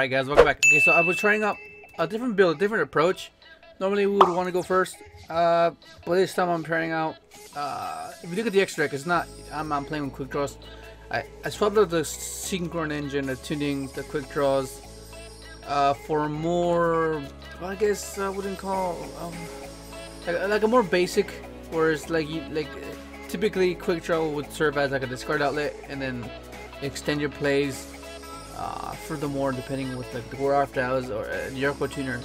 Alright guys, welcome back. Okay, so I was trying out a different build, a different approach. Normally we would want to go first, but this time I'm trying out, if you look at the extra deck, it's not, I'm playing with quick draws. I swapped out the Synchron engine, the tuning, the quick draws, for more, well, I guess I wouldn't call, like a more basic, whereas typically quick draw would serve as like a discard outlet and then extend your plays. Furthermore, depending with like the War Styles or yugioh tuner,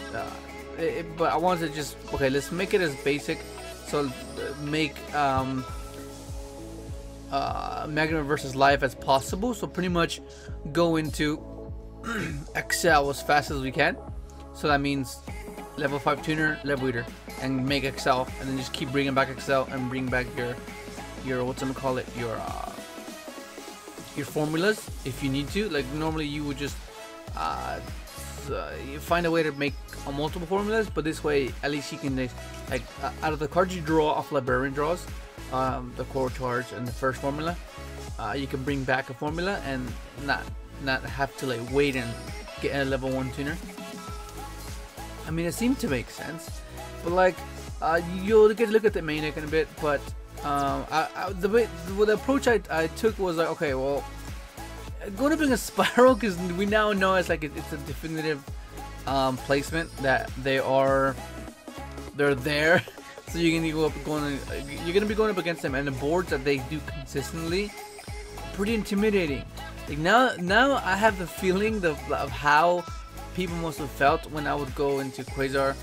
but I wanted to just let's make it as basic. So make Magnet versus Life as possible. So pretty much go into Excel as fast as we can. So that means level 5 tuner, level eater, and make Excel, and then just keep bringing back Excel and bring back your your formulas if you need to. Like normally you would just you find a way to make multiple formulas, but this way at least you can like out of the cards you draw off librarian draws, the core charge and the first formula, you can bring back a formula and not have to like wait and get a level 1 tuner. I mean, it seemed to make sense, but like you'll get to look at the main deck in a bit, but the approach I took was like, okay, well, I'm going to bring a spiral because we now know it's like it's a definitive placement that they're there, so you're gonna be going up against them, and the boards that they do consistently, pretty intimidating. Like now I have the feeling of how people must have felt when I would go into Quasar,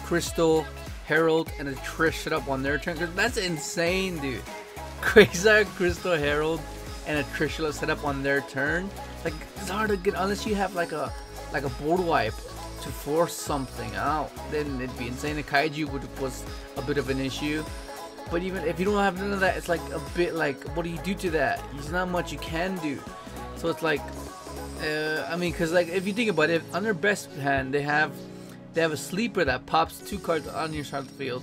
Crystal, Herald, and a Trish set up on their turn. Cause that's insane, dude. Quasar, Crystal, Herald, and a Trishula set up on their turn. Like, it's hard to get unless you have like a board wipe to force something out. Then it'd be insane. The Kaiju was a bit of an issue. But even if you don't have none of that, it's like a bit like, what do you do to that? There's not much you can do. So it's like, I mean, cause like if you think about it, on their best hand they have a sleeper that pops 2 cards on your side of the field.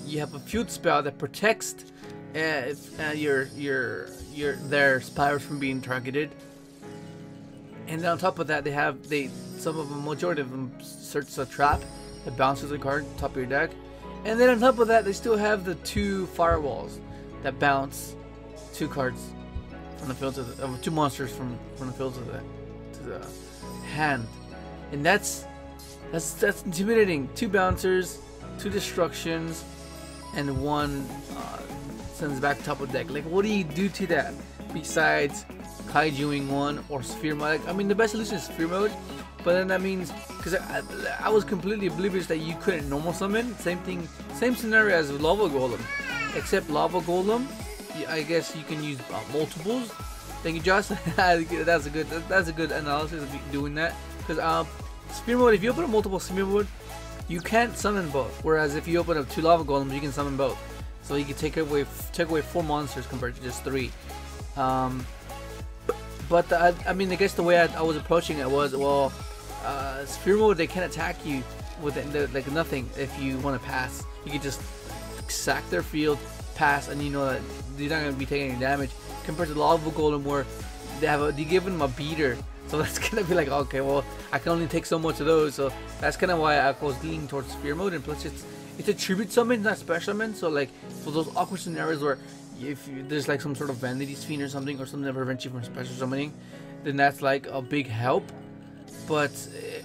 You have a field spell that protects their spirals from being targeted, and then on top of that some of them, majority of them, search a trap that bounces a card top of your deck, and then on top of that they still have the 2 firewalls that bounce 2 cards from the field to the 2 monsters from the field to the hand, and that's intimidating. 2 bouncers, 2 destructions, and 1 sends back top of deck. Like, what do you do to that besides kaijuing 1 or sphere mode? Like, I mean, the best solution is sphere mode, but then that means, because I was completely oblivious that you couldn't normal summon. Same scenario as Lava Golem, except Lava Golem, I guess you can use multiples. Thank you, Josh. That's a good analysis of doing that, because sphere mode, if you open up multiple sphere mode, you can't summon both. Whereas if you open up 2 Lava Golems, you can summon both. So you can take away 4 monsters compared to just 3. But I mean, I guess the way I was approaching it was, well, sphere mode, they can attack you with like nothing. If you want to pass, you can just sack their field, pass, and you know that you're not going to be taking any damage. Compared to Lava Golem, where they give them a beater. So that's gonna be like, okay, well, I can only take so much of those. So that's kind of why I was leaning towards sphere mode. And plus, it's a tribute summon, not special summon. So like for those awkward scenarios where there's like some sort of Vanity Fiend or something that prevents you from special summoning, then that's like a big help. But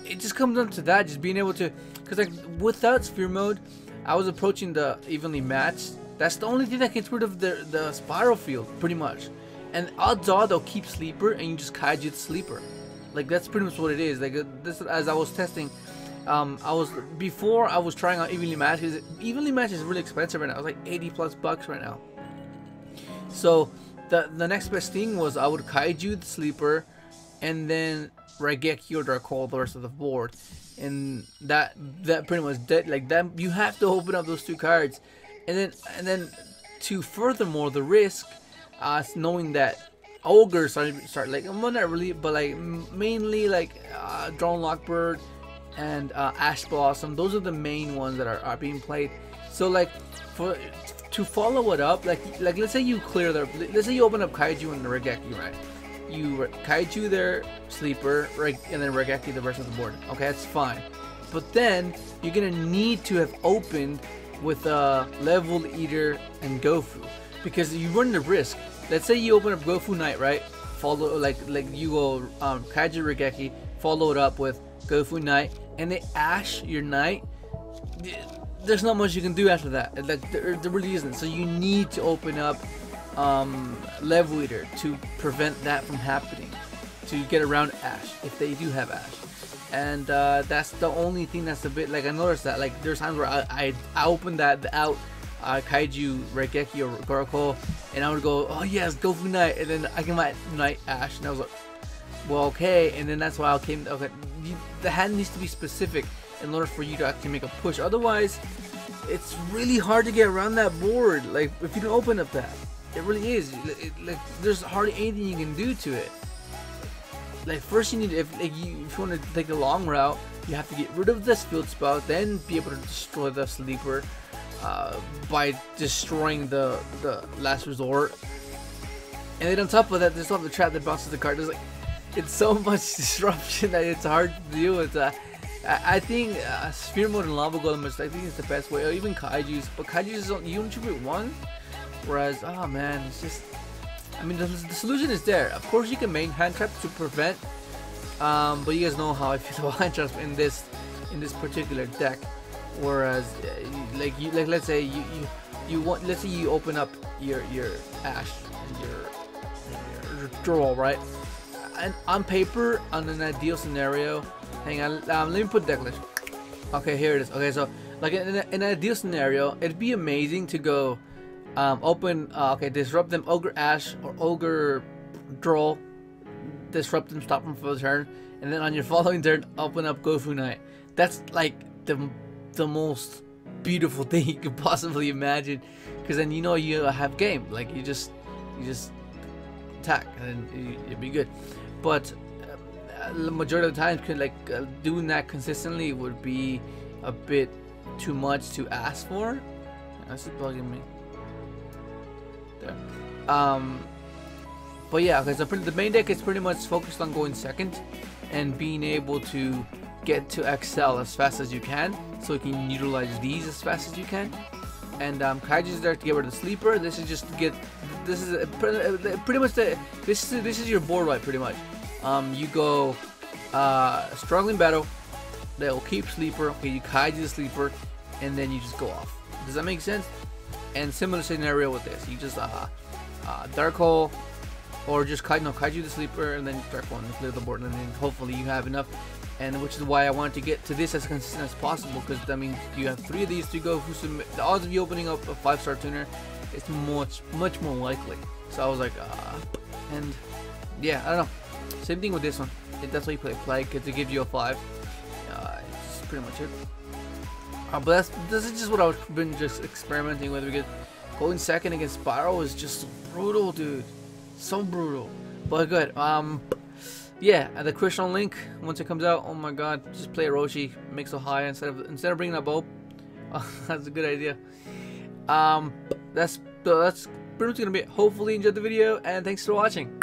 it just comes down to that, just being able to, because like without sphere mode, I was approaching the evenly matched. That's the only thing that gets rid of the spiral field, pretty much. And odds are they'll keep sleeper, and you just kaiju the sleeper. Like, that's pretty much what it is. Like, this, as I was testing, before I was trying out evenly matched, because evenly matched is really expensive right now. It's like $80+ right now. So the next best thing was I would kaiju the sleeper, and then Raigeki or Darkhold the rest of the board, and that pretty much dead. Like that, you have to open up those 2 cards, and then to furthermore the risk, knowing that ogres start like, well, not really, but like mainly like Drone Lockbird and Ash Blossom. Those are the main ones that are being played. So like to follow it up, like let's say you clear let's say you open up Kaiju and the Raigeki, right? you kaiju their sleeper, and then regeki the rest of the board. Okay, that's fine. But then you're gonna need to have opened with a level eater and Gofu, because you run the risk. Let's say you open up Gofu Knight, right? Follow like you go kaiju regeki, follow it up with Gofu Knight, and they ash your Knight. There's not much you can do after that. Like there really isn't. So you need to open up level eater to prevent that from happening, to get around ash if they do have ash. And that's the only thing that's a bit like, I noticed that like there's times where I opened that out kaiju regeki or Goroko, and I would go, oh yes, Gofu Knight, and then I get my Knight ash, and I was like, well, okay. And then that's why I came, okay, the hand needs to be specific in order for you to actually make a push. Otherwise it's really hard to get around that board, like if you don't open up that. It really is. Like there's hardly anything you can do to it. Like first you need, if you want to take the long route, you have to get rid of this field spout, then be able to destroy the sleeper by destroying the last resort. And then on top of that, there's also the trap that bounces the card. There's like, it's so much disruption that it's hard to deal with. I think Sphere Mode and Lava Golem is, I think, it's the best way, or even Kaiju's. But Kaiju's you only tribute one, whereas, oh man, it's just, I mean, the solution is there. Of course, you can main hand trap to prevent, but you guys know how I feel about hand traps in this particular deck. Whereas, like let's say let's say you open up your ash and your draw, right? And on paper, on an ideal scenario, hang on, let me put deck list. Okay, here it is. Okay, so like in an ideal scenario, it'd be amazing to go open, okay, disrupt them, ogre ash or ogre draw, disrupt them, stop them for the turn, and then on your following turn, open up Gofu Knight. That's like the most beautiful thing you could possibly imagine, because then you know you have game. Like you just attack and then it'd be good. But the majority of the time, doing that consistently would be a bit too much to ask for. That's just bugging me. There. But yeah, okay, so the main deck is pretty much focused on going second and being able to get to excel as fast as you can, so you can utilize these as fast as you can. And Kaiju is there to get rid of the sleeper. This is just to get, this is pretty much this is your board wipe pretty much. You go struggling battle, that will keep sleeper. Okay, you Kaiju the sleeper, and then you just go off. Does that make sense? And similar scenario with this, you just dark hole, or just Kaiju the sleeper, and then dark hole and clear the board, and then hopefully you have enough. And which is why I wanted to get to this as consistent as possible, because that means you have 3 of these to go. The odds of you opening up a 5-star tuner is much more likely. So I was like, and yeah, I don't know. Same thing with this one. That's why you play Plague, to give you a 5. It's pretty much it. But this is just what I've been just experimenting with, because going second against Spiral is just so brutal, dude. So brutal. But good. Yeah, the cryston link, once it comes out, oh my god, just play Roshi, make so high instead of bringing a bow. That's a good idea. That's pretty much gonna be it. Hopefully you enjoyed the video, and thanks for watching.